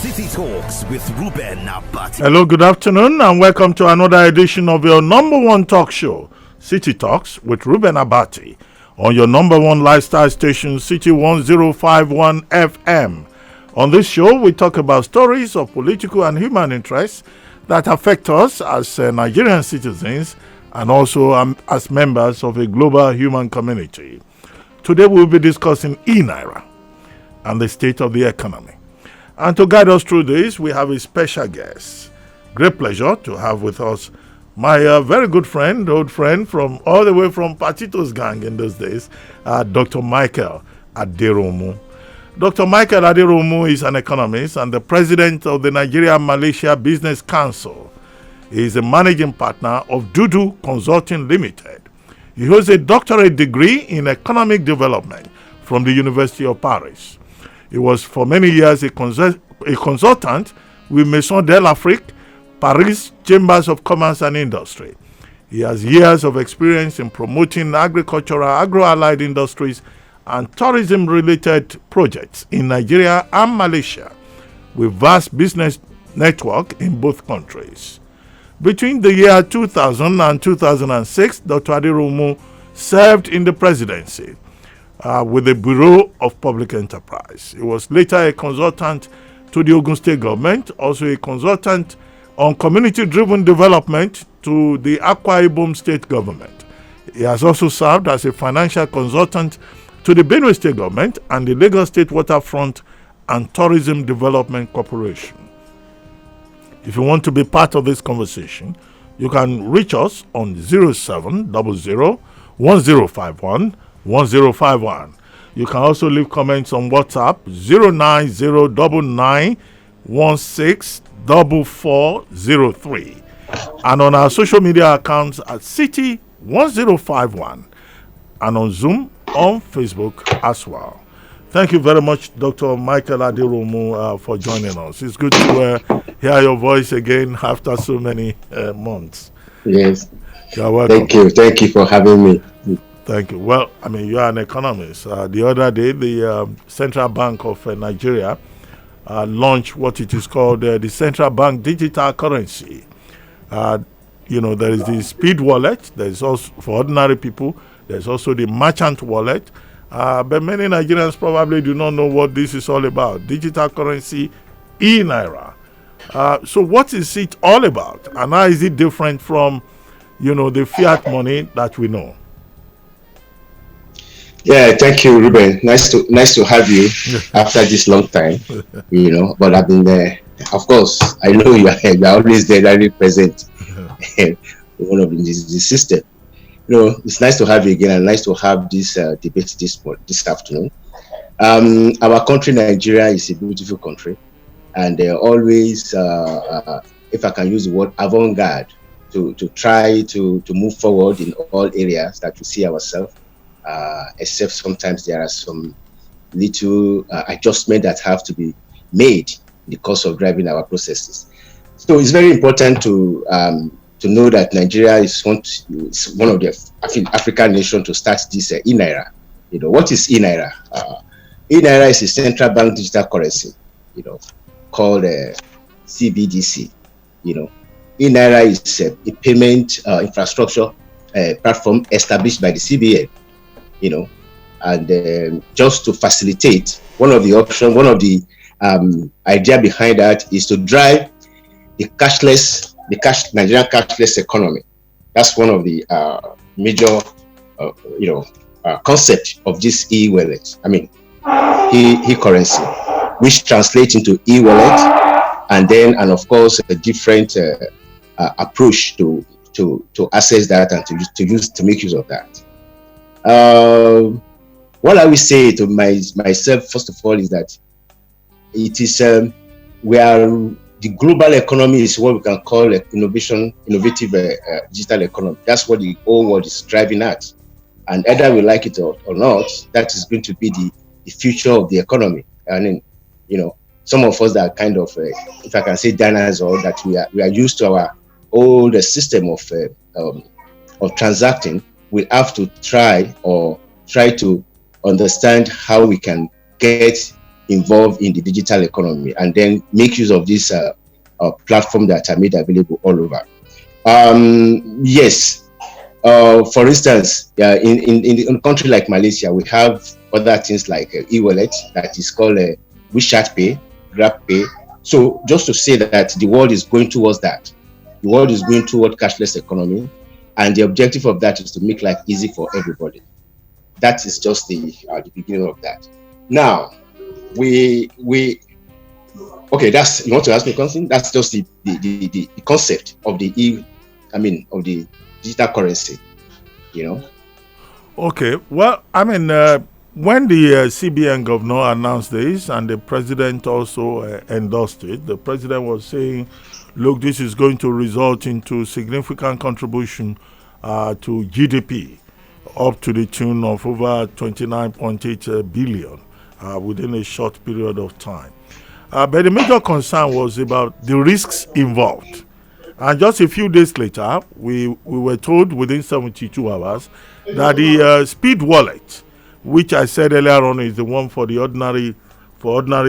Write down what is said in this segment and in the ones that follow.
City Talks with REUBEN ABATI. Hello, good afternoon, and welcome to another edition of your number one talk show, City Talks with REUBEN ABATI, on your number one lifestyle station, City 1051 FM. On this show, we talk about stories of political and human interests that affect us as Nigerian citizens and also as members of a global human community. Today, we'll be discussing ENaira and the state of the economy. And to guide us through this, we have a special guest. Great pleasure to have with us my very good friend, old friend, from all the way from Patito's gang in those days, Dr. Michael Aderohunmu. Dr. Michael Aderohunmu is an economist and the president of the Nigeria-Malaysia Business Council. He is a managing partner of Dudu Consulting Limited. He holds a doctorate degree in economic development from the University of Paris. He was for many years a consultant with Maison de l'Afrique, Paris Chambers of Commerce and Industry. He has years of experience in promoting agricultural, agro-allied industries and tourism-related projects in Nigeria and Malaysia, with vast business network in both countries. Between the year 2000 and 2006, Dr. Aderohunmu served in the presidency with the Bureau of Public Enterprise. He was later a consultant to the Ogun State government, also a consultant on community-driven development to the Akwa Ibom State government. He has also served as a financial consultant to the Benue State government and the Lagos State Waterfront and Tourism Development Corporation. If you want to be part of this conversation, you can reach us on 0700 1051 1051. You can also leave comments on WhatsApp 09099164403 and on our social media accounts at City 1051 and on Zoom on Facebook as well. Thank you very much, Dr. Michael Aderohunmu, for joining us. It's good to hear your voice again after so many months. Yes. You're welcome. Thank you for having me. Thank you. Well, I mean, you are an economist. The other day, the Central Bank of Nigeria launched what it is called the Central Bank Digital Currency. There is the Speed Wallet. There's also, for ordinary people, there's also the Merchant Wallet. But many Nigerians probably do not know what this is all about. Digital currency, ENaira. So what is it all about? And how is it different from, the fiat money that we know? Yeah, thank you, REUBEN. Nice to have you after this long time. But I've been there. Of course, I know you are always there, very present. One of the system. It's nice to have you again, and nice to have this debate this afternoon. Our country, Nigeria, is a beautiful country, and always, if I can use the word, avant-garde to try to move forward in all areas that we see ourselves. Except sometimes there are some little adjustments that have to be made in the course of driving our processes. So it's very important to know that Nigeria is one of the African nations to start this ENaira. What is ENaira? ENaira is a central bank digital currency, called CBDC. ENaira is a payment infrastructure platform established by the CBN. And just to facilitate, one of the idea behind that is to drive the Nigerian cashless economy. That's one of the major, concept of this e-wallet. E-currency, which translates into e-wallet, and of course a different approach to access that and to make use of that. What I will say to myself, first of all, is that it is the global economy is what we can call innovative digital economy. That's what the whole world is driving at, and either we like it or not, that is going to be the future of the economy. Some of us that are kind of, if I can say, dinosaurs, that we are used to our old system of transacting. We have to try to understand how we can get involved in the digital economy and then make use of this platform that are made available all over. Yes, for instance, in a country like Malaysia, we have other things like e-wallet that is called WeChat Pay, Grab Pay. So just to say that the world is going towards that. The world is going toward cashless economy, and the objective of that is to make life easy for everybody. That is just the beginning of that. Now, okay, that's, you want to ask me something? That's just the concept of the of the digital currency, you know. Okay, well, when the CBN governor announced this and the president also endorsed it, the president was saying, look, this is going to result into significant contribution to GDP up to the tune of over 29.8 billion within a short period of time. But the major concern was about the risks involved. And just a few days later, we were told within 72 hours that the speed wallet, which I said earlier on is the one for the ordinary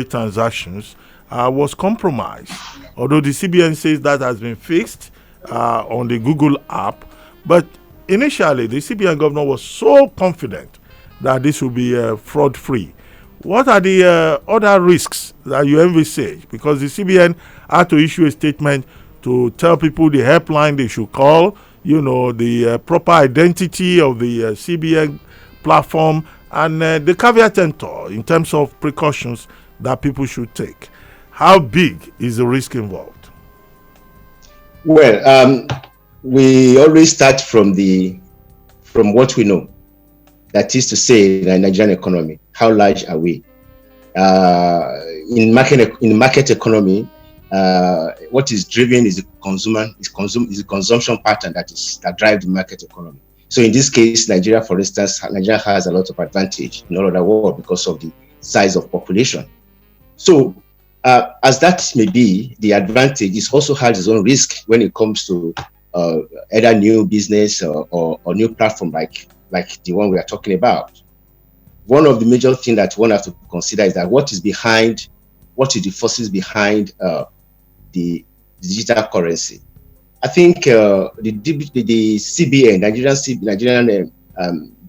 transactions, was compromised. Although the CBN says that has been fixed on the Google app, but initially the CBN governor was so confident that this will be fraud-free. What are the other risks that you envisage? Because the CBN had to issue a statement to tell people the helpline they should call, the proper identity of the CBN platform, and the caveat emptor in terms of precautions that people should take. How big is the risk involved? Well, we always start from what we know. That is to say, the Nigerian economy. How large are we? In market economy, what is driven is the consumption pattern that drives the market economy. So in this case, Nigeria, for instance, Nigeria has a lot of advantage in all of the world because of the size of population. So as that may be, the advantage is also has its own risk when it comes to either new business or new platform like the one we are talking about. One of the major things that one has to consider is that what is the forces behind the digital currency. I think the CBN, Nigerian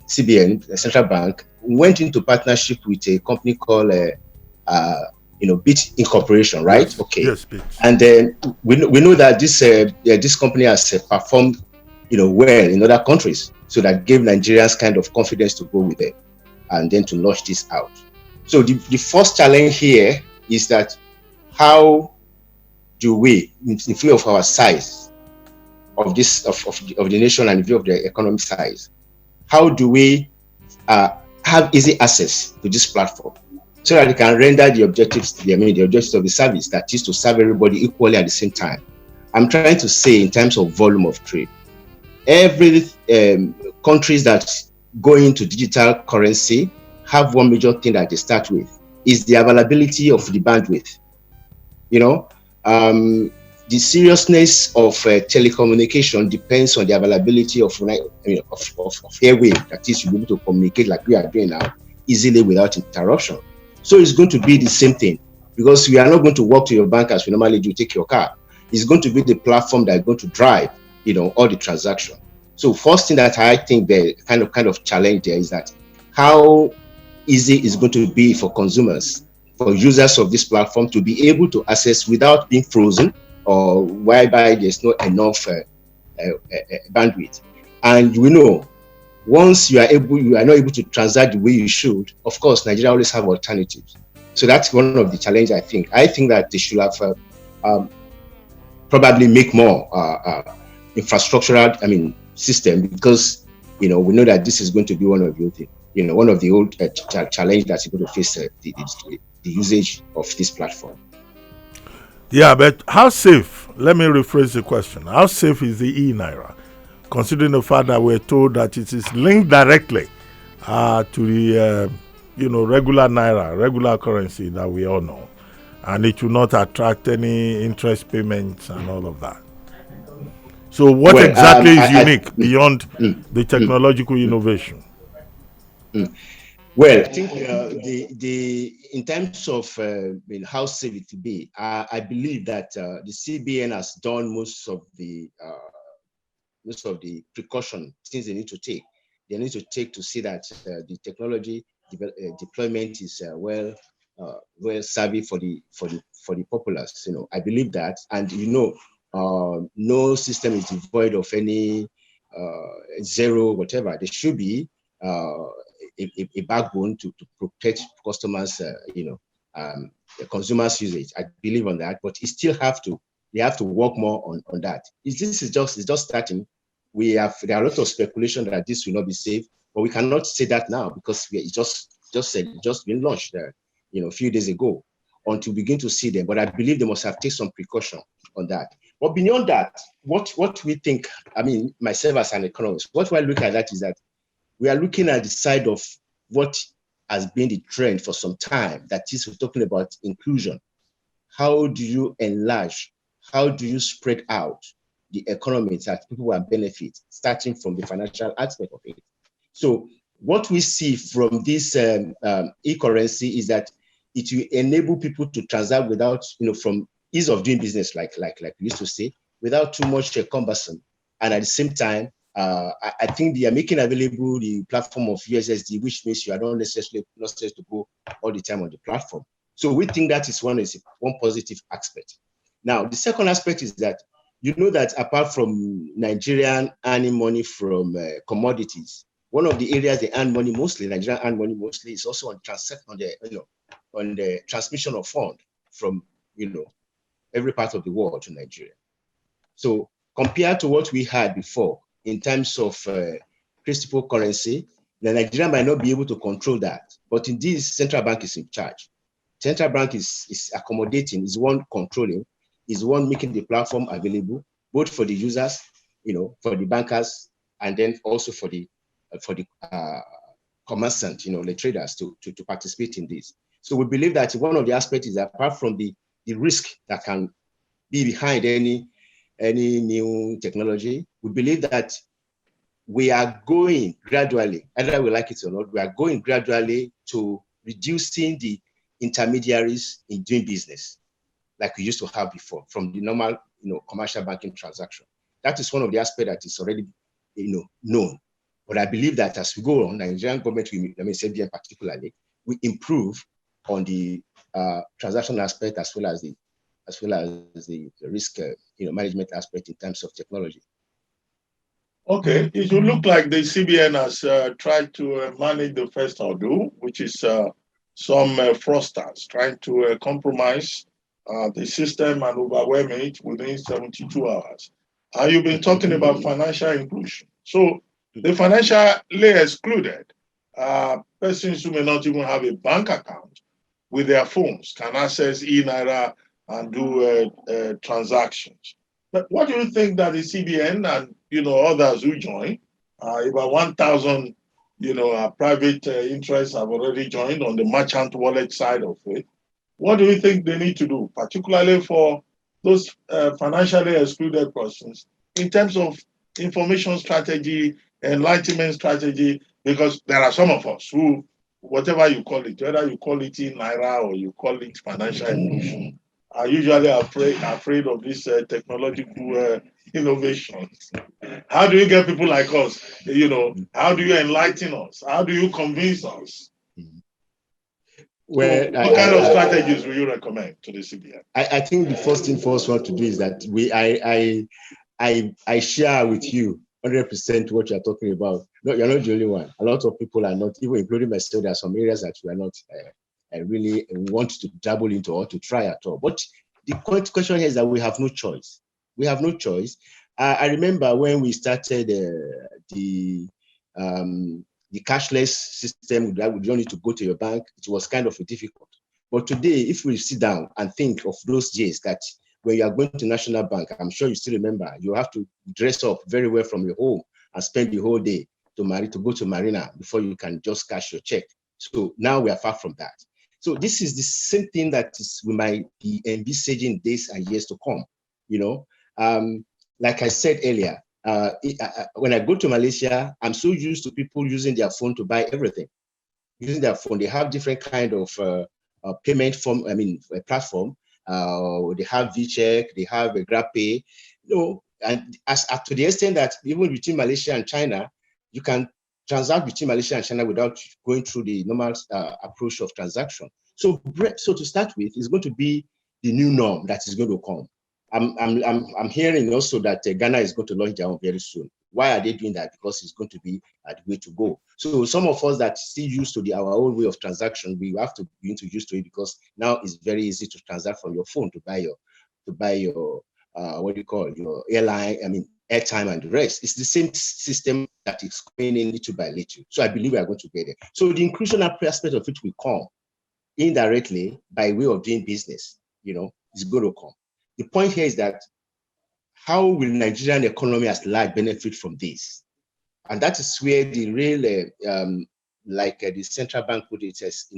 CBN, the central bank, went into partnership with a company called Bit Incorporation, right? Yes, okay. Yes, Bit. And then we know that this company has performed well in other countries, so that gave Nigerians kind of confidence to go with it and then to launch this out. So the first challenge here is that how do we, in view of our size of this of the nation and in view of the economic size, how do we have easy access to this platform so that it can render the objectives of the service, that is to serve everybody equally at the same time? I'm trying to say in terms of volume of trade. Every countries that go into digital currency have one major thing that they start with is the availability of the bandwidth. The seriousness of telecommunication depends on the availability of airwave, that is, you'll be able to communicate like we are doing now easily without interruption. So it's going to be the same thing, because we are not going to walk to your bank as we normally do, take your car. It's going to be the platform that is going to drive all the transaction. So first thing that I think the kind of challenge there is that how easy is going to be for consumers, for users of this platform to be able to access without being frozen or whereby there's not enough bandwidth. And we know once you are not able to transact the way you should, of course, Nigeria always have alternatives. So that's one of the challenges I think. I think that they should have probably make more infrastructural, system, because we know that this is going to be one of the old challenge that's going to face the usage of this platform. Yeah, but how safe? Let me rephrase the question. How safe is the ENaira, considering the fact that we're told that it is linked directly to the regular Naira, regular currency that we all know, and it will not attract any interest payments and all of that? So what exactly is unique beyond the technological innovation? Well, I think the in terms of how safe it will be, I believe that the CBN has done most of the precaution things they need to take. They need to take to see that the technology deployment is well savvy for the populace. I believe that, and no system is devoid of any zero whatever. There should be a backbone to protect customers, consumers' usage. I believe on that, but they have to work more on that. This is just starting. There are a lot of speculation that this will not be safe, but we cannot say that now because it just been launched a few days ago until we begin to see them. But I believe they must have taken some precaution on that. But beyond that, what we think, I mean, myself as an economist, what we look at that is that we are looking at the side of what has been the trend for some time. That is, we're talking about inclusion. How do you enlarge? How do you spread out the economy that people will benefit, starting from the financial aspect of it? So what we see from this e-currency is that it will enable people to transact without, from ease of doing business, like we used to say, without too much cumbersome. And at the same time, I think they are making available the platform of USSD, which means you are not necessarily to go all the time on the platform. So we think that is one positive aspect. Now, the second aspect is that that apart from Nigerian earning money from commodities, one of the areas they earn money mostly, Nigerian earn money mostly, is also on the transmission of funds from every part of the world to Nigeria. So compared to what we had before in terms of cryptocurrency, the Nigeria might not be able to control that, but in this, central bank is in charge. Central bank is accommodating, is one controlling, is one making the platform available, both for the users, for the bankers, and then also for the commerçants, the traders to participate in this. So we believe that one of the aspects is that apart from the risk that can be behind any new technology, we believe that we are going gradually, either we like it or not, we are going gradually to reducing the intermediaries in doing business like we used to have before from the normal, commercial banking transaction. That is one of the aspects that is already, known. But I believe that as we go on, the Nigerian government, CBN particularly, we improve on the transaction aspect as well as the risk, management aspect in terms of technology. Okay, it will look like the CBN has tried to manage the first hurdle, which is some fraudsters trying to compromise the system and overwhelm it within 72 hours. You've been talking about financial inclusion. So the financially excluded, persons who may not even have a bank account with their phones can access ENaira and do transactions. But what do you think that the CBN and others who join, about 1,000 private interests have already joined on the merchant wallet side of it? What do you think they need to do, particularly for those financially excluded persons, in terms of information strategy, enlightenment strategy? Because there are some of us who, whatever you call it, whether you call it ENaira or you call it financial inclusion, are usually afraid of these technological innovations. How do you get people like us? How do you enlighten us? How do you convince us? Well, what kind of strategies will you recommend to the CBN? I think the first thing for us what to do is that I share with you 100% what you're talking about. No, you're not the only one. A lot of people are not, even including myself. There are some areas that we are not really want to dabble into or to try at all. But the question here is that we have no choice. We have no choice. I remember when we started the cashless system that we don't need to go to your bank, it was kind of difficult. But today, if we sit down and think of those days that when you are going to National Bank, I'm sure you still remember, you have to dress up very well from your home and spend the whole day to go to Marina before you can just cash your check. So now we are far from that. So this is the same thing that we might be envisaging days and years to come. Like I said earlier, when I go to Malaysia, I'm so used to people using their phone to buy everything. using their phone. They have different kind of payment form. I mean, a platform. They have VCheck. They have a GrabPay. And as to the extent that even between Malaysia and China, you can transact between Malaysia and China without going through the normal approach of transaction. So to start with, it's going to be the new norm that is going to come. I'm hearing also that Ghana is going to launch their own very soon. Why are they doing that? Because it's going to be the way to go. So some of us that still used to our own way of transaction, we have to be introduced to it, because now it's very easy to transact from your phone to buy your what do you call your airline? I mean, airtime and the rest. It's the same system that is coming in little by little. So I believe we are going to get there. So the inclusion aspect of it will come indirectly by way of doing business. It's going to come. The point here is that how will Nigerian economy as large benefit from this? And that is where the real, the central bank put it as,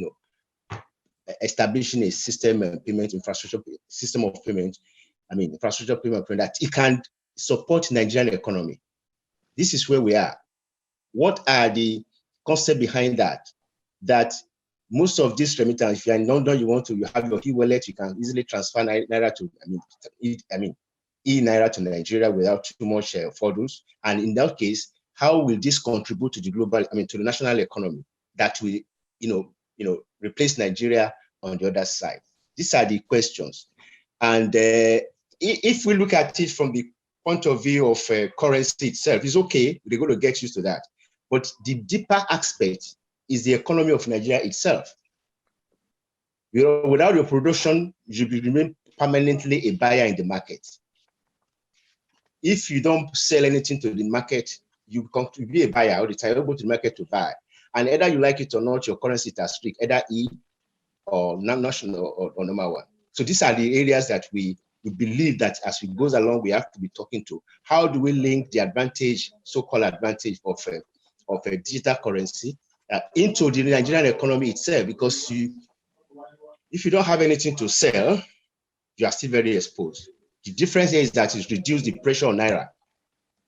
establishing a system and payment infrastructure system of payment. I mean, infrastructure payment that it can support Nigerian economy. This is where we are. What are the concepts behind that? That most of these remittance, if you're in London, you have your e-wallet, you can easily transfer Naira to, ENaira to Nigeria without too much furtherance. And in that case, how will this contribute to the global, to the national economy that will, replace Nigeria on the other side? These are the questions. And if we look at it from the point of view of currency itself, it's okay, they're going to get used to that. But the deeper aspect is the economy of Nigeria itself. Without your production, you will remain permanently a buyer in the market. If you don't sell anything to the market, you come to be a buyer all the time. You go to the market to buy. And either you like it or not, your currency is at stake, either E or national or number one. So these are the areas that we believe that as we goes along, we have to be talking to. How do we link the advantage, so-called advantage of a digital currency into the Nigerian economy itself? Because if you don't have anything to sell, you are still very exposed. The difference here is that it's reduced the pressure on Naira.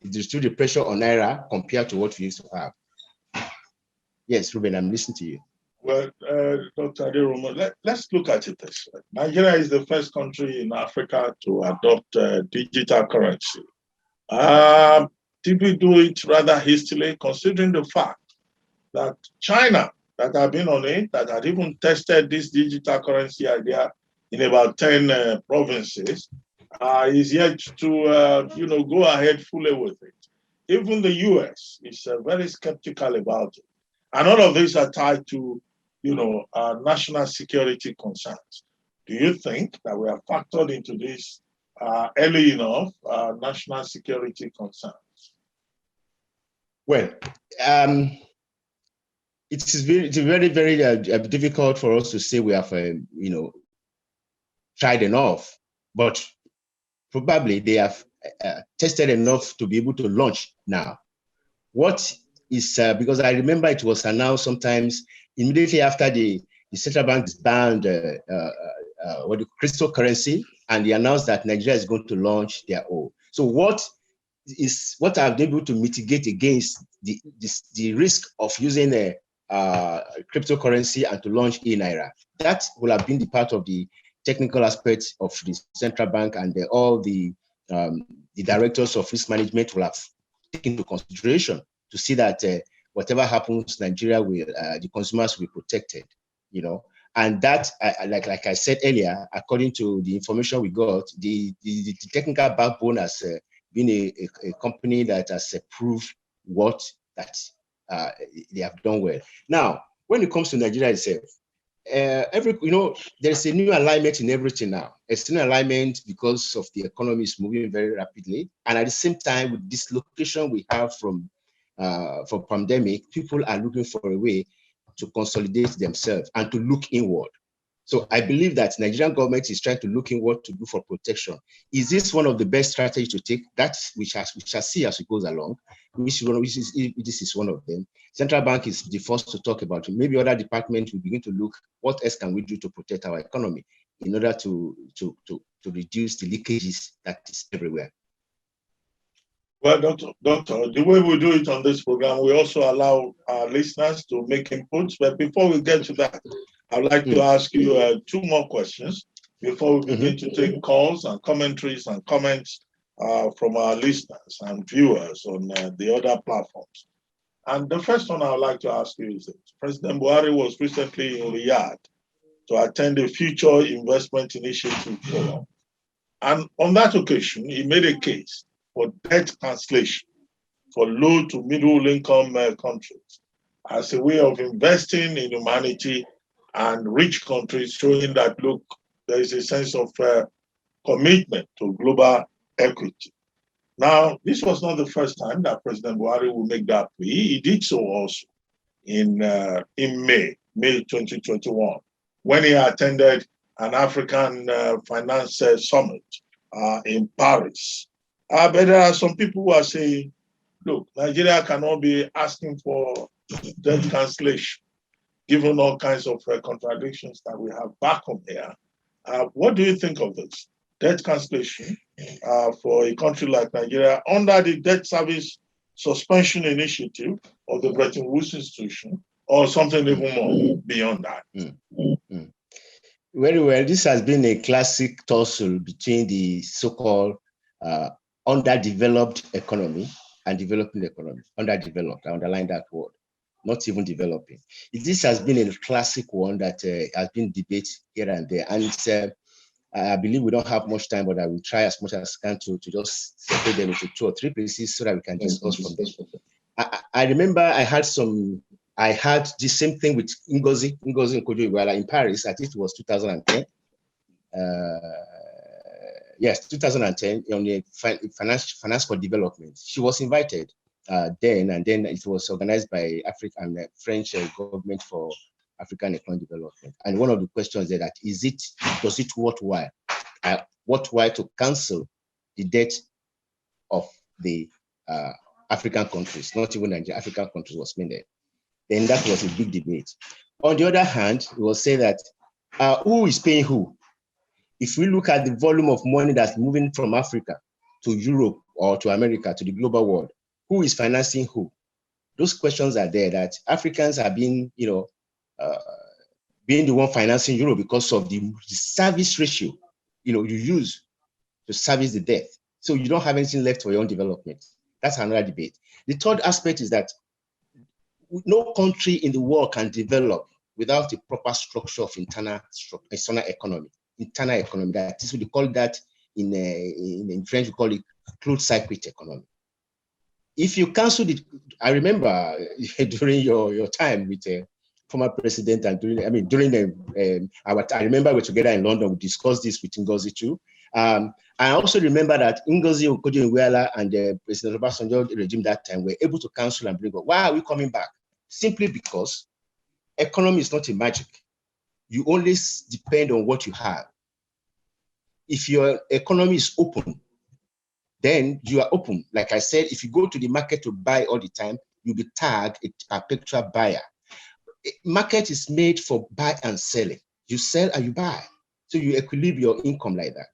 It reduced the pressure on Naira compared to what we used to have. Yes, Ruben, I'm listening to you. Well, Dr. Aderohunmu, let's look at it this way. Nigeria is the first country in Africa to adopt digital currency. Did we do it rather hastily, considering the fact that China, that have been on it, that had even tested this digital currency idea in about 10 provinces, is yet to go ahead fully with it. Even the US is very skeptical about it. And all of these are tied to national security concerns. Do you think that we have factored into this early enough national security concerns? Well, it's very, very difficult for us to say we have, tried enough, but probably they have tested enough to be able to launch now. What is, because I remember it was announced sometimes immediately after the central bank banned cryptocurrency, and they announced that Nigeria is going to launch their own. So what are they able to mitigate against the risk of using a cryptocurrency and to launch ENaira? That will have been the part of the technical aspects of the central bank, and all the directors of risk management will have taken into consideration to see that whatever happens, Nigeria will, the consumers will be protected, And that, like I said earlier, according to the information we got, the technical backbone has been a company that has proved that they have done well. Now, when it comes to Nigeria itself, there's a new alignment in everything now. It's a new alignment because of the economy is moving very rapidly, and at the same time, with this dislocation we have from pandemic, people are looking for a way to consolidate themselves and to look inward. So I believe that Nigerian government is trying to look inward to do for protection. Is this one of the best strategies to take? That's we shall see as it goes along. This is one of them. Central bank is the first to talk about it. Maybe other departments will begin to look what else can we do to protect our economy in order to reduce the leakages that is everywhere. Well, Doctor, the way we do it on this program, we also allow our listeners to make inputs. But before we get to that, I'd like to ask you two more questions before we begin to take calls and commentaries and comments from our listeners and viewers on the other platforms. And the first one I would like to ask you is this. President Buhari was recently in Riyadh to attend a Future Investment Initiative forum. And on that occasion, he made a case for debt cancellation for low to middle income countries as a way of investing in humanity and rich countries, showing that, look, there is a sense of commitment to global equity. Now, this was not the first time that President Buhari will make that plea. He did so also in May 2021, when he attended an African finance summit in Paris. But there are some people who are saying, look, Nigeria cannot be asking for debt cancellation, given all kinds of contradictions that we have back home here. What do you think of this? Debt cancellation for a country like Nigeria under the debt service suspension initiative of the Bretton Woods institution, or something even more beyond that? Very well. This has been a classic tussle between the so-called underdeveloped economy and developing economy. Underdeveloped, I underline that word, not even developing. This has been a classic one that has been debated here and there. And it's, I believe we don't have much time, but I will try as much as I can to just separate them into 2 or 3 places so that we can discuss from this. I remember I had the same thing with Ngozi Nkojo-Iweala in Paris. I think it was 2010. Yes, 2010 on the finance for development. She was invited then, and then it was organized by Africa and the French government for African economic development. And one of the questions is that does it worthwhile to cancel the debt of the African countries, not even Nigeria, African countries was made there. Then that was a big debate. On the other hand, we will say that who is paying who? If we look at the volume of money that's moving from Africa to Europe or to America, to the global world, who is financing who? Those questions are there, that Africans are being, being the one financing Europe because of the service ratio, you use to service the debt. So you don't have anything left for your own development. That's another debate. The third aspect is that no country in the world can develop without a proper structure of internal economy. That is what we call that in French, we call it closed circuit economy. If you cancel it, I remember during your time with former president and I remember we were together in London, we discussed this with Ngozi too. I also remember that Ngozi Nkojo-Iweala and the President Obasanjo regime that time were able to cancel and bring up. Why are we coming back? Simply because economy is not a magic. You always depend on what you have. If your economy is open, then you are open. Like I said, if you go to the market to buy all the time, you'll be tagged a perpetual buyer. Market is made for buy and selling. You sell and you buy. So you equilibrate your income like that.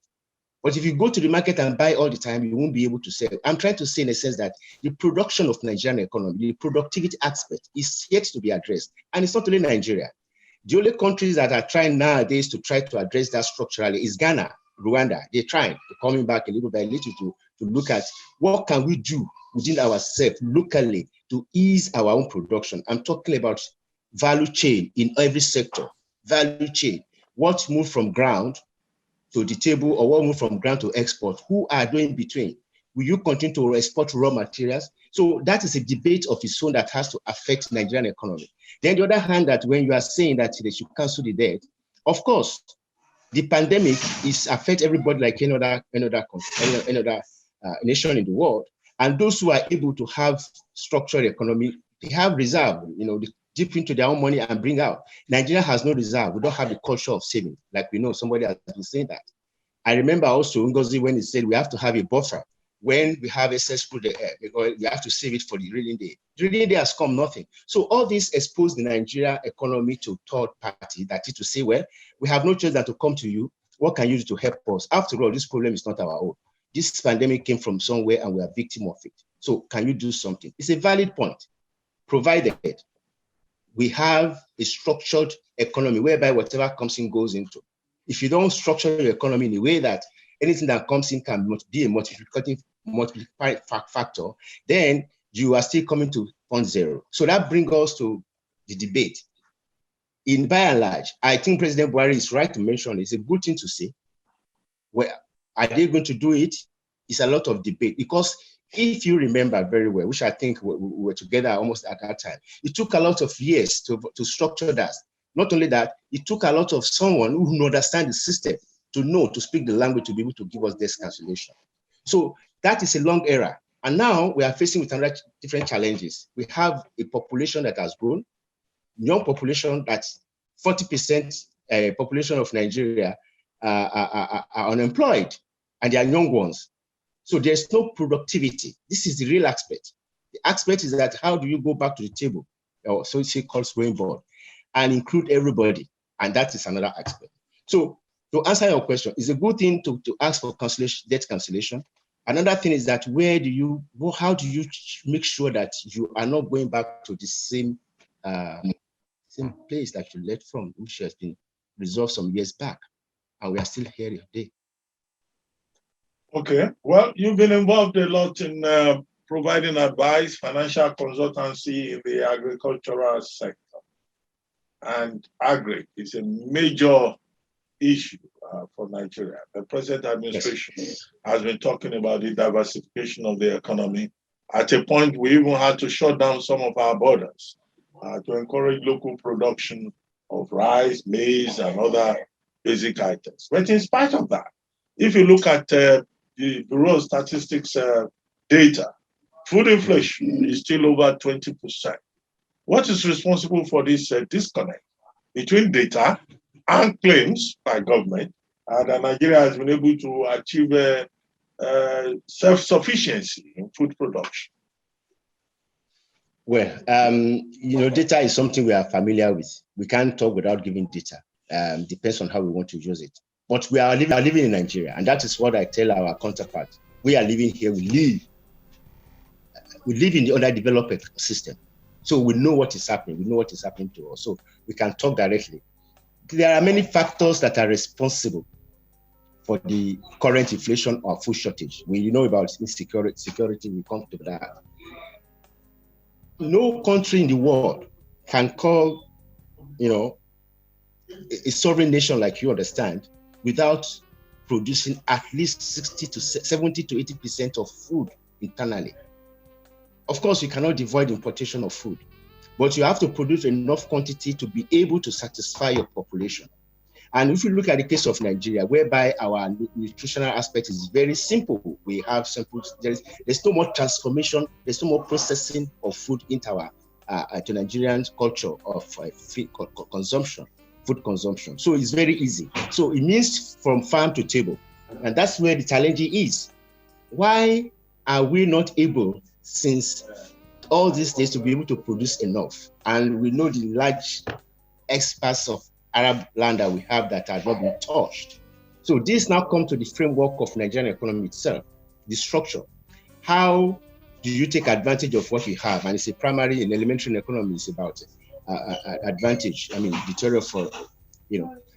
But if you go to the market and buy all the time, you won't be able to sell. I'm trying to say in a sense that the production of Nigerian economy, the productivity aspect is yet to be addressed. And it's not only Nigeria. The only countries that are trying nowadays to try to address that structurally is Ghana, Rwanda. They're trying, coming back a little by little to look at what can we do within ourselves locally to ease our own production. I'm talking about value chain in every sector. Value chain. What moved from ground to the table or what moved from ground to export? Who are doing between? Will you continue to export raw materials? So that is a debate of its own that has to affect Nigerian economy. Then the other hand, that when you are saying that they should cancel the debt, of course, the pandemic is affect everybody like any other nation in the world. And those who are able to have structured economy, they have reserve, they dip into their own money and bring out. Nigeria has no reserve. We don't have the culture of saving. Like we know, somebody has been saying that. I remember also Ngozi when he said we have to have a buffer when we have excess food because we have to save it for the rainy day. The rainy day has come, nothing. So all this exposed the Nigeria economy to third party, that is to say, well, we have no choice than to come to you. What can you do to help us? After all, this problem is not our own. this pandemic came from somewhere and we are victim of it. So can you do something? It's a valid point, provided we have a structured economy whereby whatever comes in goes into. If you don't structure your economy in a way that anything that comes in can be a multiplying factor, then you are still coming to point zero. So that brings us to the debate. In by and large, I think President Buhari is right to mention it's a good thing to say. Well, are they going to do it? It's a lot of debate, because if you remember very well, which I think we were together almost at that time, it took a lot of years to structure that. Not only that, it took a lot of someone who understands the system to speak the language, to be able to give us this cancellation. So that is a long era. And now we are facing with another different challenges. We have a population that has grown, young population, that's 40% population of Nigeria are unemployed, and they are young ones. So there's no productivity. This is the real aspect. The aspect is that how do you go back to the table, or so it's called drawing board, and include everybody, and that is another aspect. So to answer your question, it's a good thing to ask for cancellation, debt cancellation. Another thing is that how do you make sure that you are not going back to the same place that you left from, which has been resolved some years back, and we are still here today. Okay, well, you've been involved a lot in providing advice, financial consultancy in the agricultural sector. And agri is a major issue for Nigeria. The present administration has been talking about the diversification of the economy. At a point, we even had to shut down some of our borders to encourage local production of rice, maize, and other basic items. But in spite of that, if you look at the Bureau of Statistics data, food inflation is still over 20%. What is responsible for this disconnect between data and claims by government that Nigeria has been able to achieve self-sufficiency in food production? Well, data is something we are familiar with. We can't talk without giving data. Depends on how we want to use it. But we are living in Nigeria, and that is what I tell our counterparts. We are living here. We live in the underdeveloped system. So we know what is happening. We know what is happening to us. So we can talk directly. There are many factors that are responsible for the current inflation or food shortage. We know about security, we come to that. No country in the world can call, a sovereign nation like you understand, without producing at least 70 to 80% of food internally. Of course, you cannot avoid importation of food, but you have to produce enough quantity to be able to satisfy your population. And if you look at the case of Nigeria, whereby our nutritional aspect is very simple, we have simple, there's no more transformation, there's no more processing of food into our to Nigerian culture of food consumption. So it's very easy. So it means from farm to table. And that's where the challenge is. Why are we not able, since all these days, to be able to produce enough? And we know the large expanse of Arab land that we have that has not been touched. So this now comes to the framework of Nigerian economy itself, the structure. How do you take advantage of what you have? And it's a primary and elementary economy is about advantage. I mean, the theory for,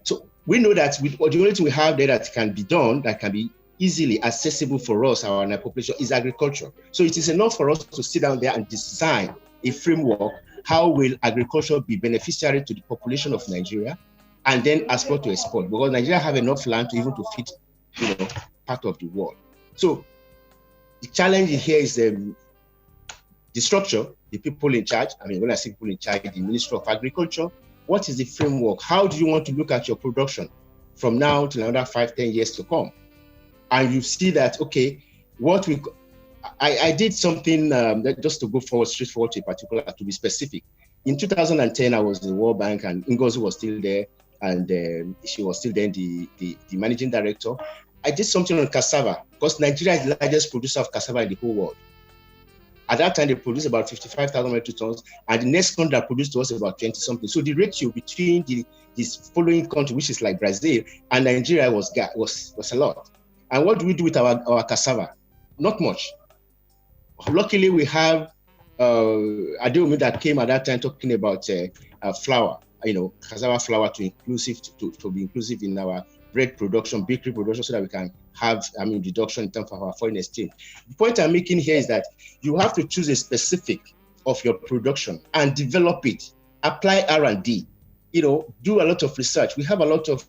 So we know that with the only thing we have there that can be done, that can be easily accessible for us, our population, is agriculture. So it is enough for us to sit down there and design a framework. How will agriculture be beneficiary to the population of Nigeria, and then export to export? Because Nigeria have enough land to even to feed, part of the world. So the challenge here is the structure, the people in charge. I mean, when I say people in charge, the Ministry of Agriculture. What is the framework? How do you want to look at your production from now to another 5-10 years to come? And you see that, okay, I did something just to go straightforward to a particular, to be specific. In 2010, I was in the World Bank, and Ngozi was still there, and she was still then the managing director. I did something on cassava, because Nigeria is the largest producer of cassava in the whole world. At that time, they produced about 55,000 metric tons, and the next country that produced to us about 20-something. So the ratio between this following country, which is like Brazil, and Nigeria was a lot. And what do we do with our cassava? Not much. Luckily, we have Aderohunmu that came at that time talking about flour, cassava flour to be inclusive in our bread production, bakery production, so that we can have, reduction in terms of our foreign exchange. The point I'm making here is that you have to choose a specific of your production and develop it, apply R&D, do a lot of research. We have a lot of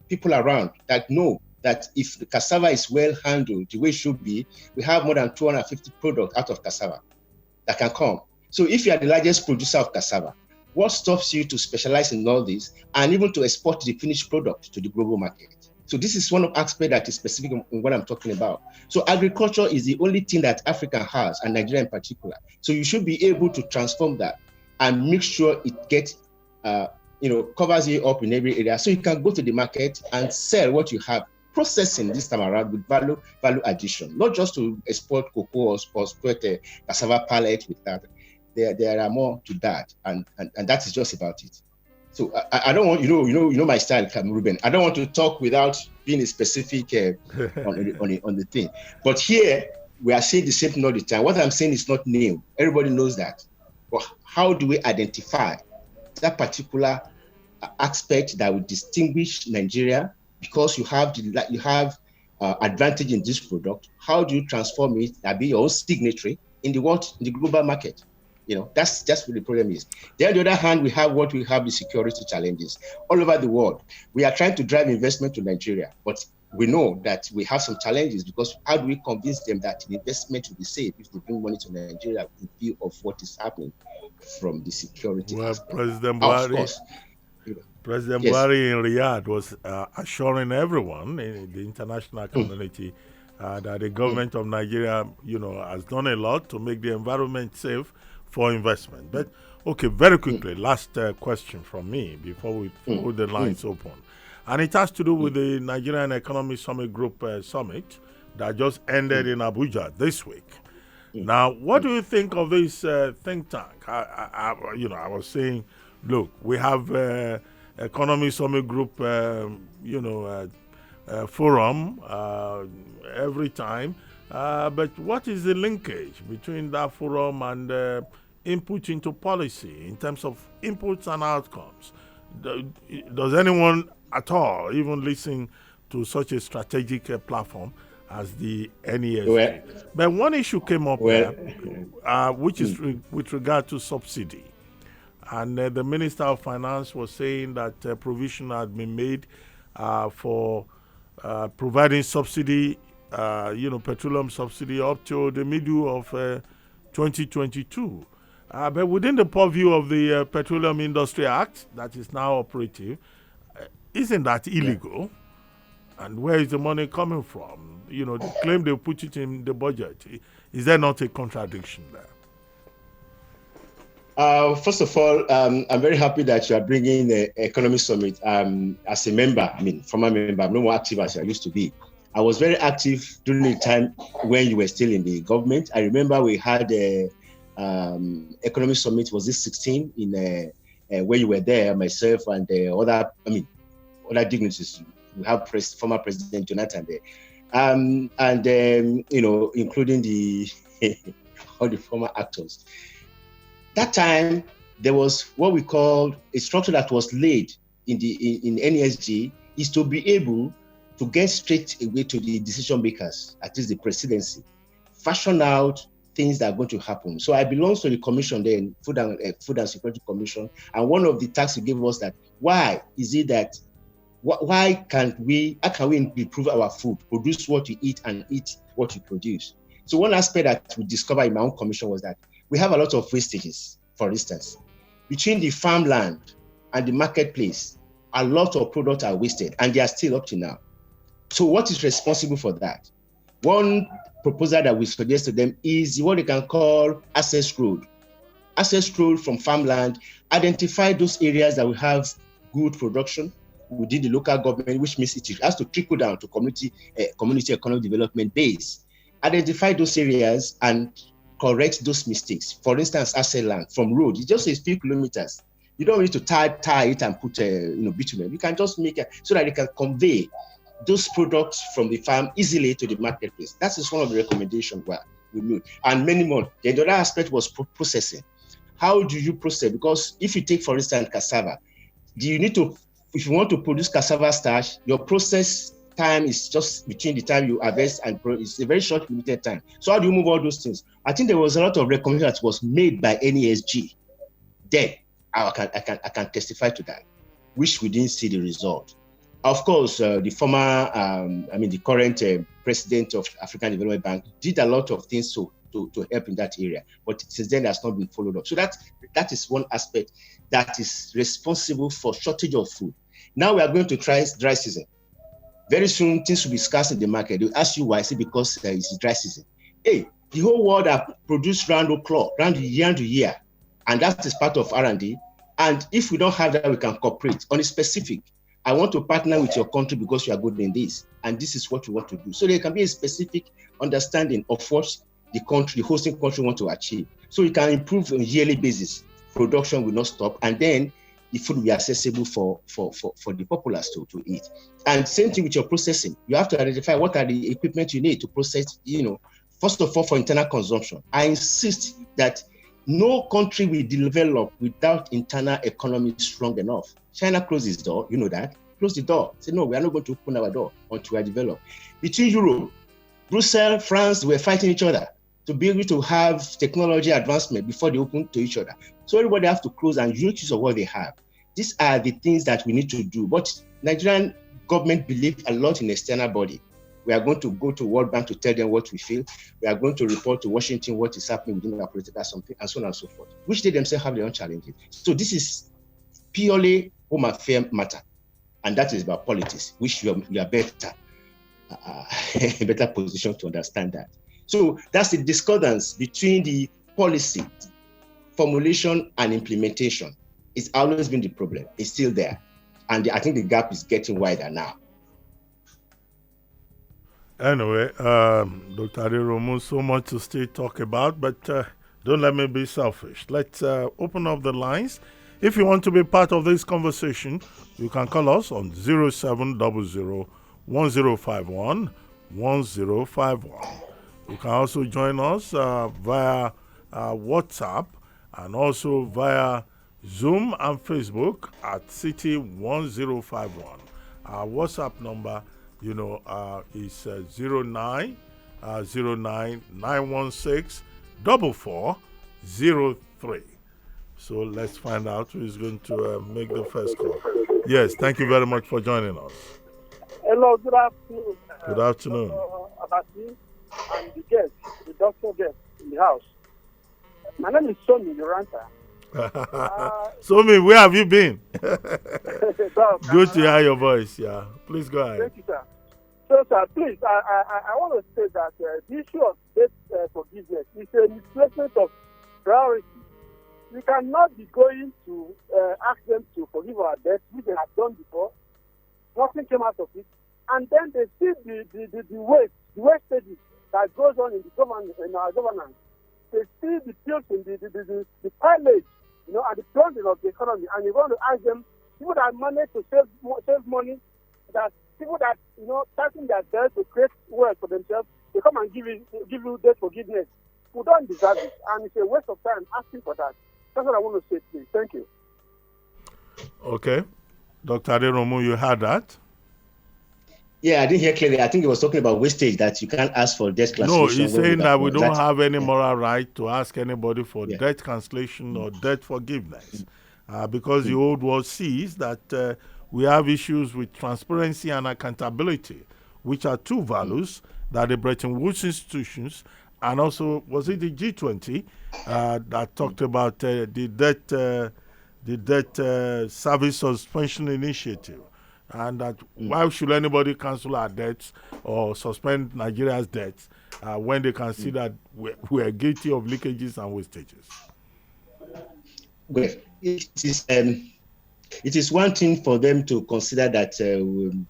people around that know that if the cassava is well handled the way it should be, we have more than 250 products out of cassava that can come. So if you are the largest producer of cassava, what stops you to specialize in all this and even to export the finished product to the global market? So this is one of aspects that is specific in what I'm talking about. So agriculture is the only thing that Africa has, and Nigeria in particular. So you should be able to transform that and make sure it gets, covers you up in every area. So you can go to the market and sell what you have, processing this time around with value addition, not just to export cocoa or export a cassava pallet with that. There are more to that, and that is just about it. So I don't want, my style, Reuben. I don't want to talk without being specific on the thing. But here we are saying the same thing all the time. What I'm saying is not new. Everybody knows that. But how do we identify that particular aspect that would distinguish Nigeria? Because you have advantage in this product. How do you transform it and be your own signatory in the global market? That's what the problem is. Then on the other hand, we have the security challenges all over the world. We are trying to drive investment to Nigeria, but we know that we have some challenges, because how do we convince them that the investment will be safe if they bring money to Nigeria in view of what is happening from the security aspect? President Buhari in Riyadh was assuring everyone in the international community that the government of Nigeria, has done a lot to make the environment safe for investment. But okay, very quickly, last question from me before we hold the lines open, and it has to do with the Nigerian Economic Summit Group summit that just ended in Abuja this week. Now, what do you think of this think tank? I was saying, look, we have Economic Summit Group, forum every time. But what is the linkage between that forum and input into policy in terms of inputs and outcomes? Does anyone at all even listen to such a strategic platform as the NESG? But one issue came up which is with regard to subsidy. And the Minister of Finance was saying that provision had been made for providing subsidy, petroleum subsidy up to the middle of 2022. But within the purview of the Petroleum Industry Act that is now operative, isn't that illegal? And where is the money coming from? They claim they put it in the budget. Is there not a contradiction there? First of all, I'm very happy that you are bringing the Economic Summit. As a member, former member, I'm no more active as I used to be. I was very active during the time when you were still in the government. I remember we had a Economic Summit, was this 16, in where you were there, myself and other dignitaries. We have former President Jonathan there, including all the former actors. That time, there was what we called a structure that was laid in NESG, is to be able to get straight away to the decision makers, at least the presidency, fashion out things that are going to happen. So I belong to the commission there, Food and Security Commission, and one of the tasks you gave us that how can we improve our food, produce what you eat and eat what you produce? So one aspect that we discovered in my own commission was that we have a lot of wastages. For instance, between the farmland and the marketplace, a lot of products are wasted, and they are still up to now. So what is responsible for that? One proposal that we suggest to them is what they can call access road. Access road from farmland, identify those areas that will have good production within the local government, which means it has to trickle down to community economic development base. Identify those areas and correct those mistakes. For instance, access land from road, it's just a few kilometers. You don't need to tie it and put bitumen. You can just make it so that it can convey those products from the farm easily to the marketplace. That is one of the recommendations we made, and many more. The other aspect was processing. How do you process? Because if you take, for instance, cassava, if you want to produce cassava starch, your process time is just between the time you harvest and it's a very short, limited time. So how do you move all those things? I think there was a lot of recommendation that was made by NESG. Then I can testify to that, which we didn't see the result. Of course, the former, the current president of African Development Bank did a lot of things to help in that area, but since then it has not been followed up. So that is one aspect that is responsible for shortage of food. Now we are going to try dry season. Very soon things will be scarce in the market. They'll ask you why. It's because it's dry season. Hey, the whole world have produced round the clock, round year to year, and that is part of R&D. And if we don't have that, we can cooperate on a specific. I want to partner with your country because you are good in this, and this is what you want to do. So there can be a specific understanding of what the hosting country want to achieve. So you can improve on a yearly basis. Production will not stop, and then the food will be accessible for the populace to eat. And same thing with your processing. You have to identify what are the equipment you need to process, first of all, for internal consumption. I insist that no country will develop without internal economy strong enough. China closed its door, you know that. Close the door. Say, no, we are not going to open our door until we are developed. Between Europe, Brussels, France, were fighting each other to be able to have technology advancement before they open to each other. So everybody have to close and make use of what they have. These are the things that we need to do. But Nigerian government believes a lot in external body. We are going to go to World Bank to tell them what we feel. We are going to report to Washington what is happening within our political something, and so on and so forth, which they themselves have their own challenges. So this is purely home affair matter, and that is about politics, which you are better, better position to understand that. So that's the discordance between the policy formulation and implementation. It's always been the problem. It's still there, and I think the gap is getting wider now. Anyway, Dr. Aderohunmu, so much to still talk about, but don't let me be selfish. Let's open up the lines. If you want to be part of this conversation, you can call us on 0700-1051-1051. You can also join us via WhatsApp and also via Zoom and Facebook at City 1051. Our WhatsApp number is 0909164403. So let's find out who is going to make the first call. Yes, thank you very much for joining us. Hello, good afternoon. Good afternoon. Abati and the guest, the doctor guest in the house. My name is Somi Yoranta. Somi, where have you been? Good to hear your voice. Yeah, please go ahead. Thank you, sir. So, sir, please, I want to say that the issue of debt forgiveness is a misplacement of priority. We cannot be going to ask them to forgive our debt, which they have done before. Nothing came out of it. And then they see the wastages that goes on in the government, in our governance. They see the pills in the pilage, and the plundering of the economy. And you want to ask them, people that manage to save money, that people that, taking their debt to create wealth for themselves, they come and give you debt forgiveness. We don't deserve it. And it's a waste of time asking for that. That's what I want to say, please. Thank you. Okay. Dr. Aderohunmu, you heard that? Yeah, I didn't hear clearly. I think he was talking about wastage, that you can't ask for debt cancellation. No, he's saying that we don't have any moral right to ask anybody for debt cancellation or debt forgiveness. Because the old world sees that we have issues with transparency and accountability, which are two values that the Bretton Woods institutions and also, was it the G20 that talked about the debt service suspension initiative, and that why should anybody cancel our debts or suspend Nigeria's debts when they can see that we're guilty of leakages and wastages? Well, it is one thing for them to consider that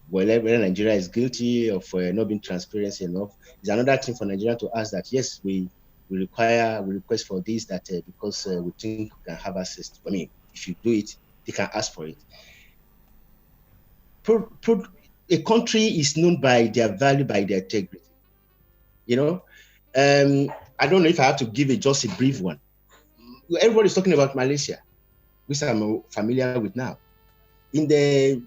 whether Nigeria is guilty of not being transparent enough. It's another thing for Nigeria to ask that, yes, we request for this, that because we think we can have access to, if you do it, they can ask for it. a country is known by their value, by their integrity. I don't know if I have to give just a brief one. Everybody's talking about Malaysia, which I'm familiar with now. In the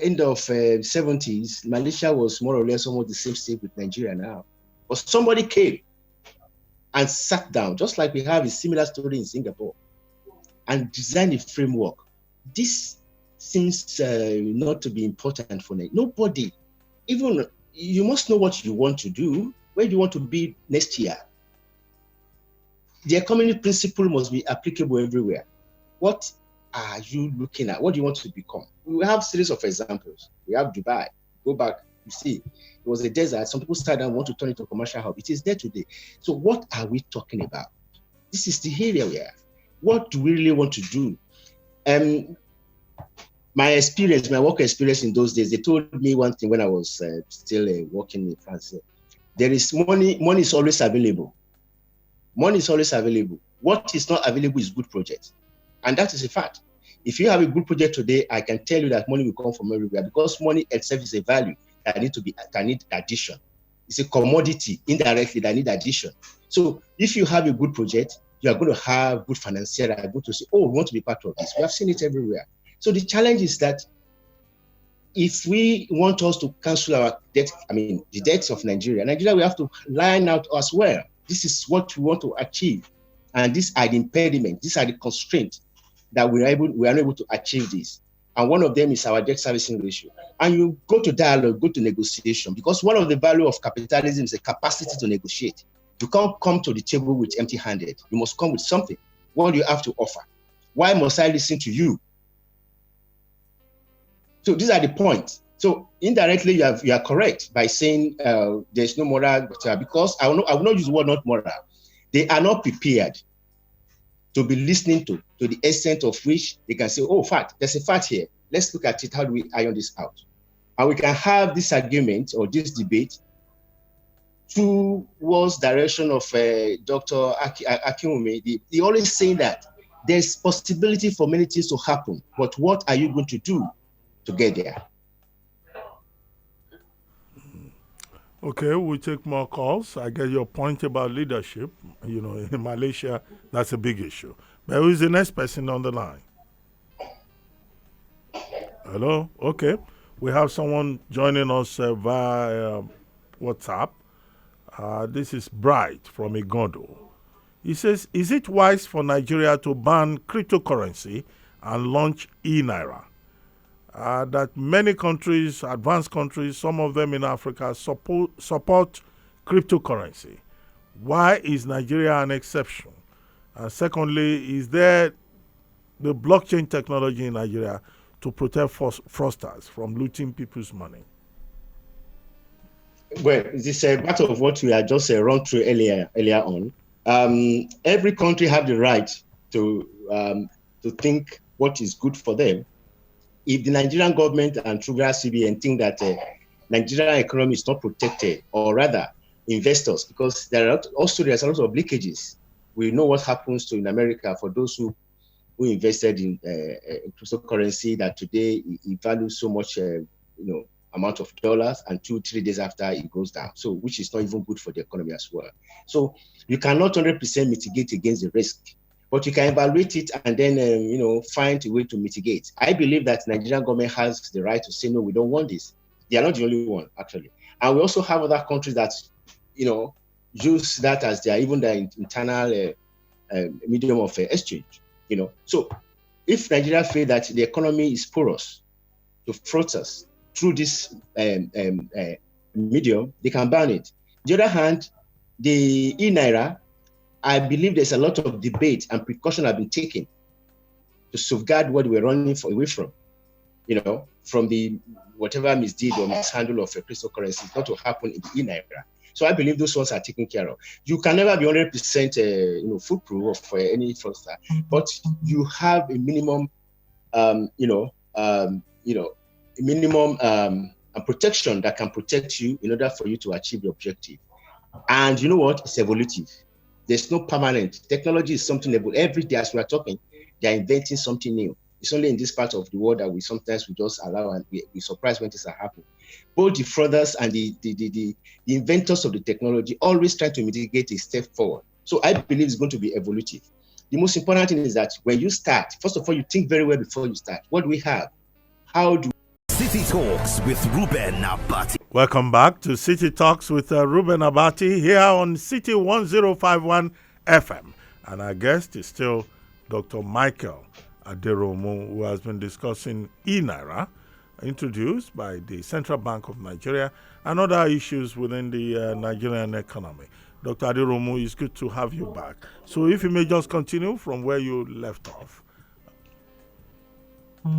end of 70s, Malaysia was more or less almost the same state with Nigeria now. But somebody came and sat down, just like we have a similar story in Singapore, and designed a framework. This seems not to be important for nobody. Even you must know what you want to do, where you want to be next year. The economic principle must be applicable everywhere. What are you looking at? What do you want to become? We have a series of examples. We have Dubai. Go back, you see, it was a desert. Some people started and want to turn it to a commercial hub. It is there today. So what are we talking about? This is the area we are. What do we really want to do? My experience, my work experience in those days, they told me one thing when I was still working in France. There is money is always available. Money is always available. What is not available is good projects. And that is a fact. If you have a good project today, I can tell you that money will come from everywhere, because money itself is a value that need addition. It's a commodity indirectly that need addition. So if you have a good project, you are going to have good financiers that are going to say, oh, we want to be part of this. We have seen it everywhere. So the challenge is that if we want us to cancel our debt, the debts of Nigeria, we have to line out as well. This is what we want to achieve. And these are the impediments, these are the constraints that we are unable to achieve this. And one of them is our debt servicing ratio. And you go to dialogue, go to negotiation, because one of the value of capitalism is the capacity to negotiate. You can't come to the table with empty-handed. You must come with something. What do you have to offer? Why must I listen to you? So these are the points. So indirectly, you are correct by saying there's no moral, because I will not use the word not moral. They are not prepared to be listening to the extent of which they can say, oh, fact, there's a fact here. Let's look at it. How do we iron this out? And we can have this argument or this debate towards direction of Dr. Aderohunmu. He always say that there's possibility for many things to happen, but what are you going to do to get there? Okay, we'll take more calls. I get your point about leadership. In Malaysia, that's a big issue. But who is the next person on the line? Hello? Okay. We have someone joining us via WhatsApp. This is Bright from Igondo. He says, is it wise for Nigeria to ban cryptocurrency and launch ENaira? That many countries, advanced countries, some of them in Africa, support cryptocurrency. Why is Nigeria an exception? Secondly, is there the blockchain technology in Nigeria to protect fraudsters from looting people's money? Well, this is part of what we had just run through earlier on. Every country have the right to think what is good for them. If the Nigerian government and through CBN think that Nigerian economy is not protected, or rather investors, because there's a lot of leakages. We know what happens in America for those who invested in cryptocurrency, that today it values so much, amount of dollars, and 2-3 days after it goes down. So, which is not even good for the economy as well. So you cannot 100% mitigate against the risk, but you can evaluate it and then, find a way to mitigate. I believe that the Nigerian government has the right to say, no, we don't want this. They are not the only one, actually. And we also have other countries that, use that as their internal medium of exchange, So if Nigeria feel that the economy is porous to fraudsters through this medium, they can ban it. On the other hand, the ENaira, I believe there's a lot of debate and precaution have been taken to safeguard what we're running away from, from the whatever misdeed or mishandle of a cryptocurrency not to happen in the ENaira. So I believe those ones are taken care of. You can never be 100% foolproof for any fraudster, but you have a minimum, protection that can protect you in order for you to achieve the objective. And you know what? It's evolutive. There's no permanent. Technology is something that every day as we are talking, they're inventing something new. It's only in this part of the world that we sometimes we just allow and we surprised when things are happening. Both the frauders and the inventors of the technology always try to mitigate a step forward. So I believe it's going to be evolutive. The most important thing is that when you start, first of all, you think very well before you start. What do we have? How do City Talks with REUBEN ABATI. Welcome back to City Talks with REUBEN ABATI here on City 1051 FM. And our guest is still Dr. Michael Aderohunmu, who has been discussing ENaira, introduced by the Central Bank of Nigeria, and other issues within the Nigerian economy. Dr. Aderohunmu, it's good to have you back. So if you may just continue from where you left off.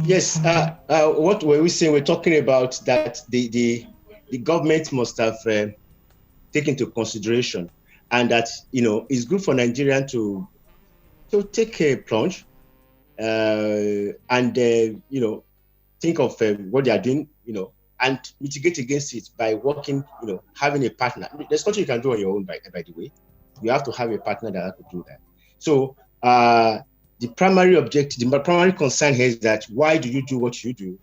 Yes, what were we saying? We're talking about that the government must have taken into consideration, and that it's good for Nigerians to take a plunge and think of what they are doing, and mitigate against it by working, having a partner. There's nothing you can do on your own, by the way. You have to have a partner that could do that. So the primary objective, the primary concern here is that why do you do what you do?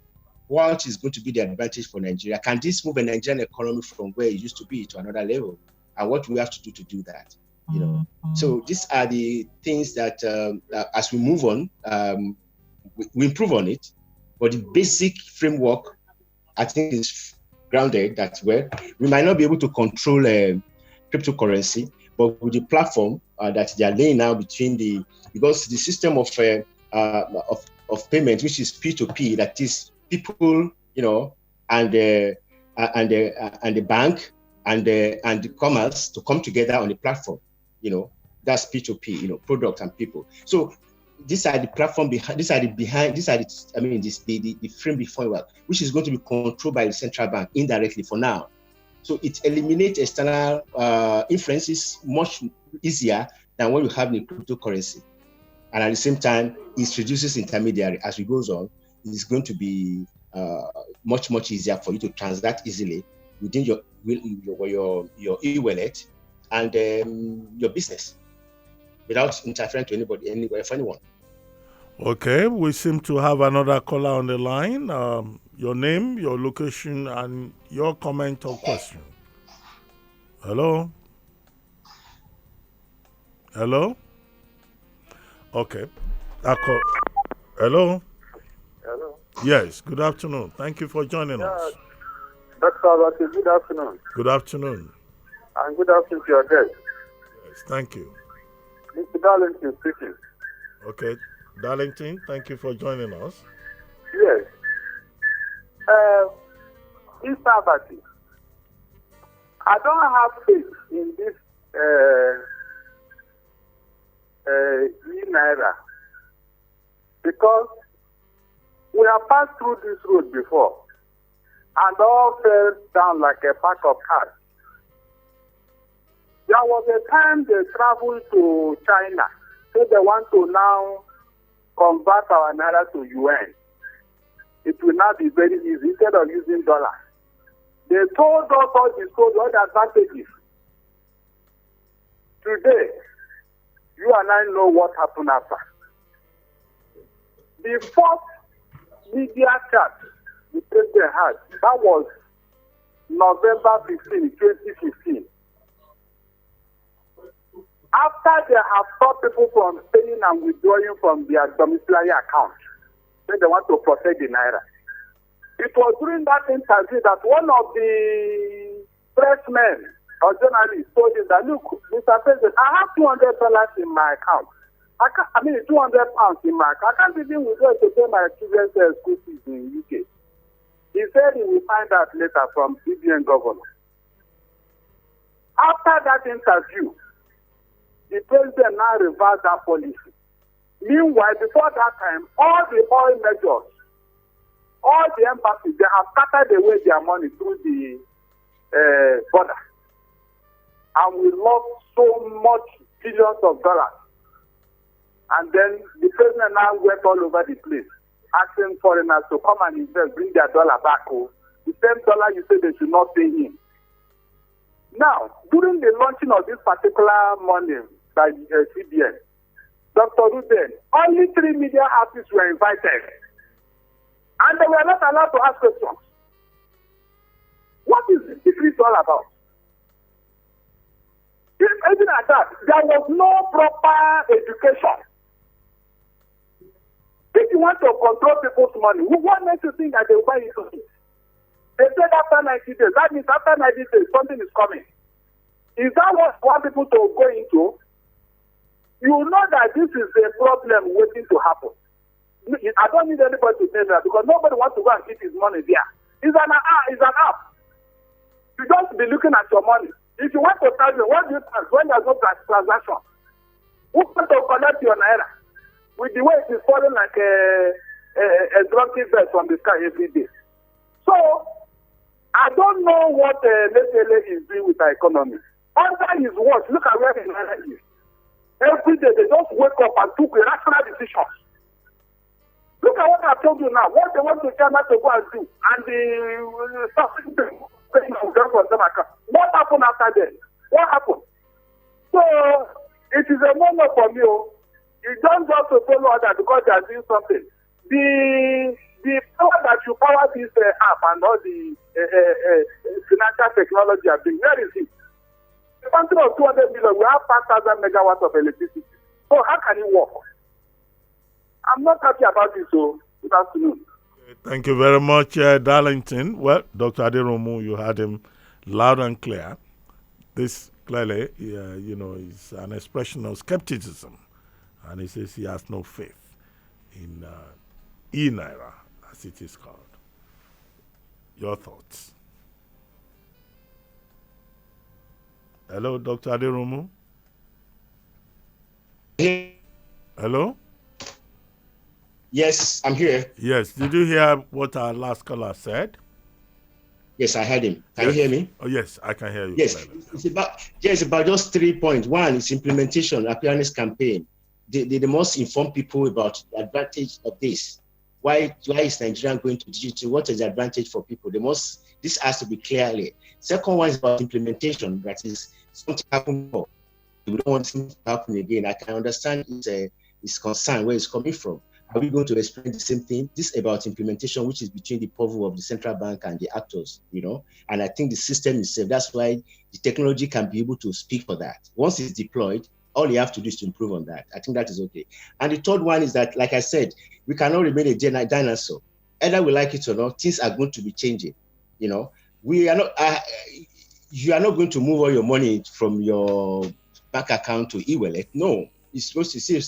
What is going to be the advantage for Nigeria? Can this move a Nigerian economy from where it used to be to another level? And what do we have to do that? So these are the things that as we move on, we improve on it. But the basic framework, I think, is grounded that we might not be able to control cryptocurrency, but with the platform that they are laying out because the system of payment, which is P2P, that is people, and the bank and the commerce to come together on the platform, that's P2P, product and people. So these are the platform behind. The frame before, which is going to be controlled by the central bank indirectly for now. So it eliminates external influences much easier than what you have in cryptocurrency. And at the same time, it reduces intermediary. As it goes on, it's going to be much easier for you to transact easily within your e-wallet and your business without interfering to anywhere for anyone. Okay, we seem to have another caller on the line. Your name, your location, and your comment or question. Hello? Hello? Okay. Hello? Hello. Yes, good afternoon. Thank you for joining us. Dr. Abati, good afternoon. Good afternoon. And good afternoon to your guest. Yes, thank you. Mr. Darlington speaking. Okay, Darlington, thank you for joining us. Yes. Mr. Abati, I don't have faith in this ENaira because we have passed through this road before and all fell down like a pack of cards. There was a time they traveled to China, so they want to now convert our Naira to yuan. It will now be very easy instead of using dollars. They told us all the advantages. Today, you and I know what happened after. The first media chat the president had, that was November 15, 2015. After they have stopped people from paying and withdrawing from their domiciliary account, then they want to protect the Naira. It was during that interview that one of the pressmen or journalists told him that, look, Mr. President, I have $200 in my account. £200 in my account. I can't even withdraw to pay my children's school fees in the UK. He said he will find out later from CBN governor. After that interview, the president now reversed that policy. Meanwhile, before that time, all the oil majors, all the embassies, they have scattered away their money through the border. And we lost so much billions of dollars. And then the president now went all over the place, asking foreigners to come and invest, bring their dollar back home. The same dollar you say they should not pay him. Now, during the launching of this particular money by CBN, Dr. Ruben, only 3 media artists were invited. And they were not allowed to ask questions. What is the secret all about? Even at that, there was no proper education. If you want to control people's money, what makes you think that they will buy into it? They said after 90 days. That means after 90 days, something is coming. Is that what you want people to go into? You know that this is a problem waiting to happen. I don't need anybody to say that because nobody wants to go and keep his money there. It's an app. You don't be looking at your money. If you want to tell me, what do you tax when there's no transaction? Who want to collect your Naira? With the way it is falling like a drunken bird from the sky every day. So, I don't know what Lesele is doing with the economy. Under his watch, look at where the Naira is. Every day, they just wake up and took irrational decisions. Look at what I told you now. What they want to China to go and do, and the something what happened after that? What happened? So it is a moment for me. You don't just to follow others because they are doing something. The power that you power this app and all the financial technology are doing, where is it? The country of 200 million, we have 5,000 megawatts of electricity. So how can it work? I'm not happy about this, so good afternoon. Thank you very much, Darlington. Well, Dr. Aderohunmu, you had him loud and clear. This clearly, is an expression of skepticism. And he says he has no faith in ENaira, as it is called. Your thoughts? Hello, Dr. Aderohunmu? Hello? Yes, I'm here. Yes. Did you hear what our last caller said? Yes, I heard him. Can you hear me? Oh, yes, I can hear you. Yes, it's about just 3 points. One is implementation, awareness campaign. The most informed people about the advantage of this. Why is Nigeria going to digital? What is the advantage for people? This has to be clearly. Second one is about implementation. That is something happened before. We don't want things to happen again. I can understand his concern, where it's coming from. Are we going to explain the same thing? This is about implementation, which is between the purview of the central bank and the actors, And I think the system is safe. That's why the technology can be able to speak for that. Once it's deployed, all you have to do is to improve on that. I think that is okay. And the third one is that, like I said, we cannot remain a dinosaur. Either we like it or not, things are going to be changing. We are not. You are not going to move all your money from your bank account to e-wallet. No, it's supposed to see a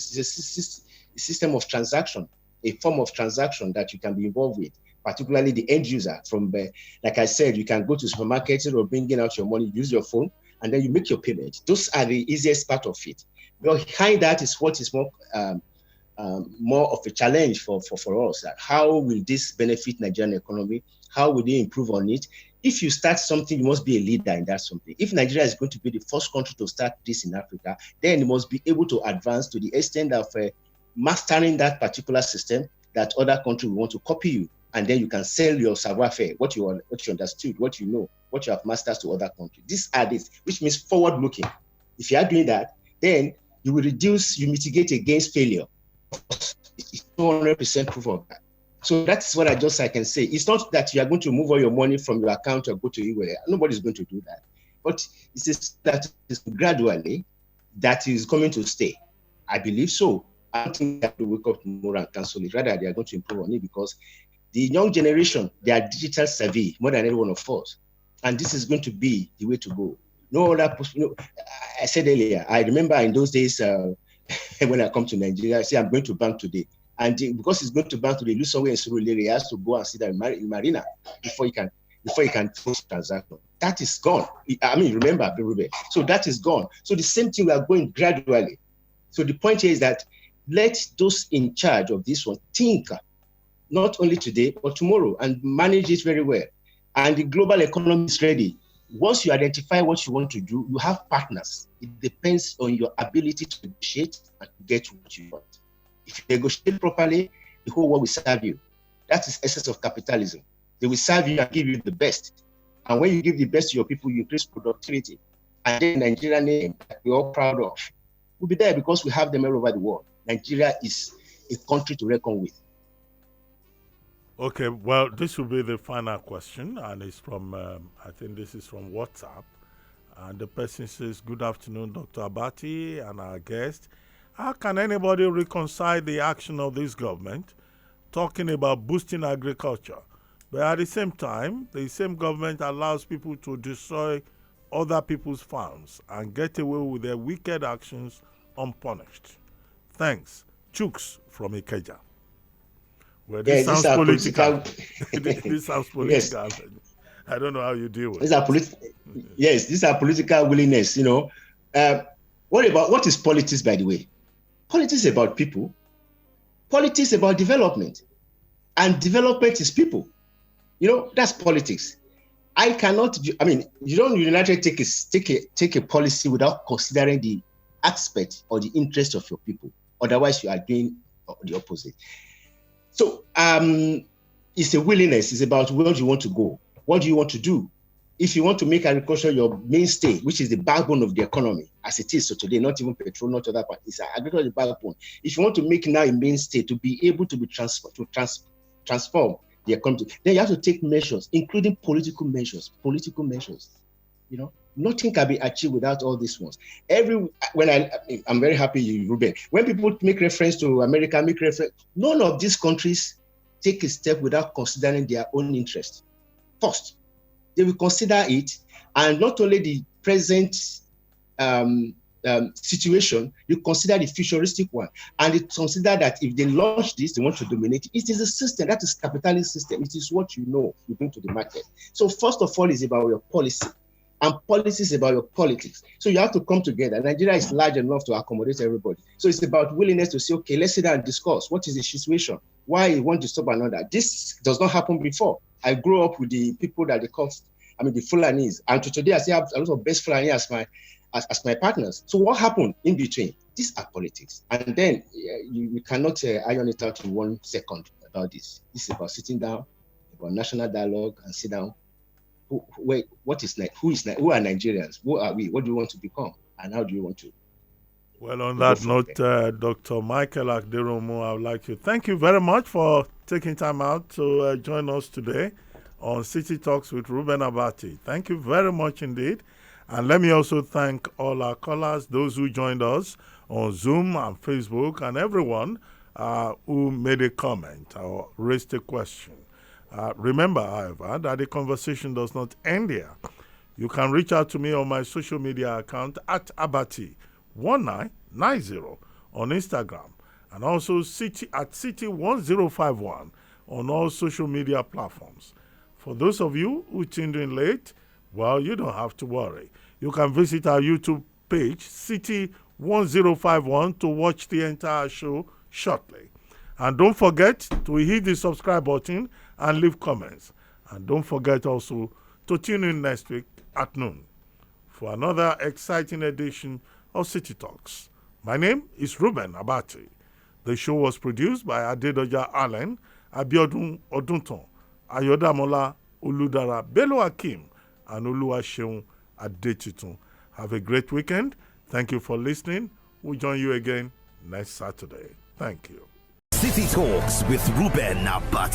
system of transaction, a form of transaction that you can be involved with, particularly the end user. From like I said, you can go to supermarkets or bringing out your money, use your phone, and then you make your payment. Those are the easiest part of it. Behind that is what is more of a challenge for us. How will this benefit Nigerian economy? How will they improve on it? If you start something, you must be a leader in that something. If Nigeria is going to be the first country to start this in Africa, then you must be able to advance to the extent of mastering that particular system that other countries will want to copy you. And then you can sell your savoir-faire, what you understood, what you know, what you have mastered to other countries. These are this, which means forward-looking. If you are doing that, then you will mitigate against failure. It's 200% proof of that. So that's what I can say. It's not that you are going to move all your money from your account or go to e-wallet. Nobody's going to do that. But it's that is gradually that is coming to stay. I believe so. I don't think they have to wake up tomorrow and cancel it. Rather, they are going to improve on it because the young generation, they are digital savvy more than any one of us. And this is going to be the way to go. No other, I said earlier, I remember in those days when I come to Nigeria, I say I'm going to bank today. And because he's going to bank today, lose somewhere in Surulere, he has to go and sit there in Marina before he can close the transaction. That is gone. I mean, remember, Ruben. So that is gone. So the same thing we are going gradually. So the point here is that let those in charge of this one think, not only today, but tomorrow, and manage it very well. And the global economy is ready. Once you identify what you want to do, you have partners. It depends on your ability to negotiate and get what you want. If you negotiate properly, the whole world will serve you. That is essence of capitalism. They will serve you and give you the best. And when you give the best to your people, you increase productivity. And then Nigerian name that we're all proud of will be there because we have them all over the world. Nigeria is a country to reckon with. Okay, well, this will be the final question, and it's from, I think this is from WhatsApp. And the person says, "Good afternoon, Dr. Abati and our guest. How can anybody reconcile the action of this government talking about boosting agriculture, but at the same time, the same government allows people to destroy other people's farms and get away with their wicked actions unpunished? Thanks. Chooks from Ikeja." Well, this sounds political. This sounds political. Yes. I don't know how you deal with it. Yes, these are political willingness. What is politics, by the way? Politics is about people. Politics is about development. And development is people. That's politics. You don't unilaterally take a policy without considering the aspect or the interest of your people. Otherwise, you are doing the opposite. So it's a willingness. It's about where do you want to go? What do you want to do? If you want to make agriculture your mainstay, which is the backbone of the economy, as it is so today, not even petrol, not other part, it's agriculture the backbone. If you want to make now a mainstay to be able to be transform the economy, then you have to take measures, including political measures. Nothing can be achieved without all these ones. I'm very happy, Ruben. When people make reference to America, none of these countries take a step without considering their own interest. First, they will consider it, and not only the present situation, you consider the futuristic one, and they consider that if they launch this, they want to dominate it. It is a system that is capitalist system. It is what you bring to the market. So first of all, it's about your policy. And policy is about your politics. So you have to come together. Nigeria is large enough to accommodate everybody. So it's about willingness to say, okay, let's sit down and discuss. What is the situation? Why you want to stop another? This does not happen before. I grew up with the people that they call, the Fulanis. And to today, I still have a lot of best Fulani as my partners. So what happened in between? These are politics. And then you cannot iron it out in 1 second about this. This is about sitting down, about national dialogue, and sit down. Who are Nigerians? Who are we? What do you want to become? And how do you want to? Well, on that note, Dr. Michael Aderohunmu, I would like to thank you very much for taking time out to join us today on City Talks with Reuben Abati. Thank you very much indeed. And let me also thank all our callers, those who joined us on Zoom and Facebook, and everyone who made a comment or raised a question. Remember, however, that the conversation does not end here. You can reach out to me on my social media account at ABATI1990 on Instagram, and also at City1051 on all social media platforms. For those of you who tuned in late, well, you don't have to worry. You can visit our YouTube page, City1051, to watch the entire show shortly. And don't forget to hit the subscribe button and leave comments. And don't forget also to tune in next week at noon for another exciting edition of City Talks. My name is Reuben Abati. The show was produced by Adedoja Allen, Abiodun Odunton, Ayodamola Oludara, Bello Akim, and Oluwaseun Adetitun. Have a great weekend. Thank you for listening. We'll join you again next Saturday. Thank you. City Talks with Reuben Abati.